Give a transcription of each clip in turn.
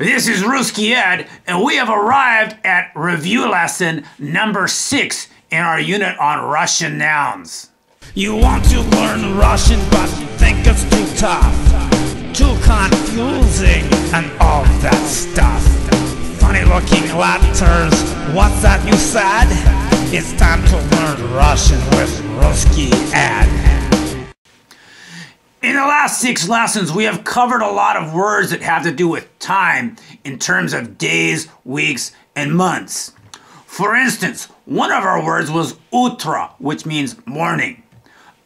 This is Ruski Ed, and we have arrived at review lesson number 6 in our unit on Russian nouns. You want to learn Russian but think it's too tough, too confusing and all that stuff. Funny looking letters, what's that you said? It's time to learn Russian with Ruski Ed. In the last 6 lessons, we have covered a lot of words that have to do with time in terms of days, weeks, and months. For instance, one of our words was utra, which means morning.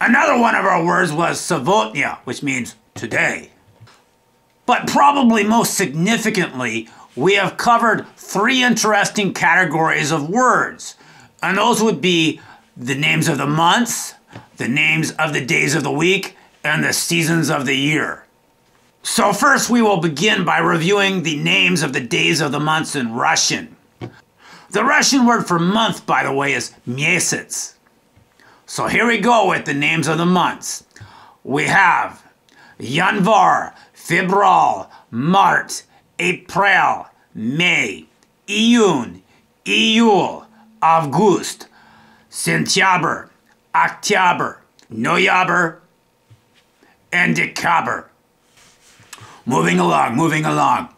Another one of our words was savotnya, which means today. But probably most significantly, we have covered 3 interesting categories of words. And those would be the names of the months, the names of the days of the week, and the seasons of the year. So first we will begin by reviewing the names of the days of the months in Russian. The Russian word for month, by the way, is месяц. So here we go with the names of the months. We have Yanvar, Febral, Mart, April, May, Iyun, Iyul, August, Сентябрь, October, Noyabr, and December. Moving along.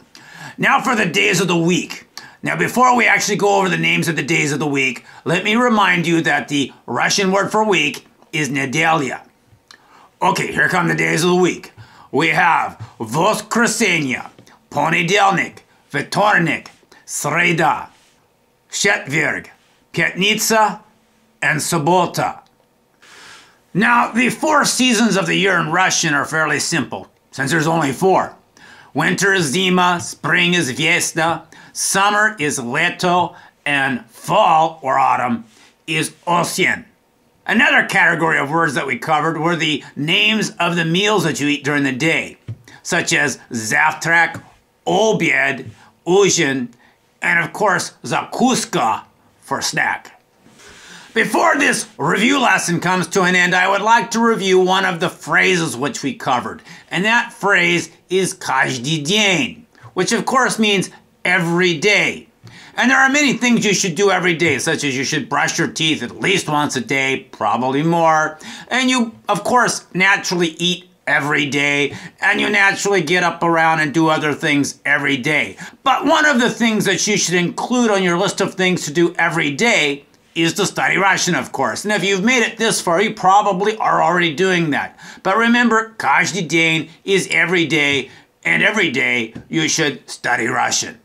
Now for the days of the week. Now before we actually go over the names of the days of the week, let me remind you that the Russian word for week is nedelya. Okay, here come the days of the week. We have воскресенье, понедельник, вторник, среда, четверг, пятница, and суббота. Now, the 4 seasons of the year in Russian are fairly simple, since there's only 4. Winter is zima, spring is vesna, summer is leto, and fall, or autumn, is osyen. Another category of words that we covered were the names of the meals that you eat during the day, such as завтрак, обед, ужин, and of course, zakuska for snack. Before this review lesson comes to an end, I would like to review one of the phrases which we covered. And that phrase is каждый день, which of course means every day. And there are many things you should do every day, such as you should brush your teeth at least once a day, probably more. And you, of course, naturally eat every day, and you naturally get up around and do other things every day. But one of the things that you should include on your list of things to do every day is to study Russian, of course. And if you've made it this far, you probably are already doing that. But remember, каждый день is every day, and every day you should study Russian.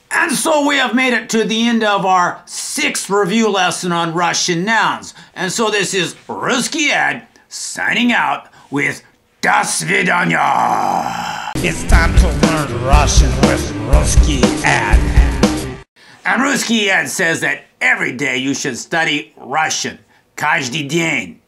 And so we have made it to the end of our 6th review lesson on Russian nouns. And so this is Ruski Ed signing out with До свидания. It's time to learn Russian with Ruski Ed. And Ruski Ed says that every day you should study Russian. Каждый день.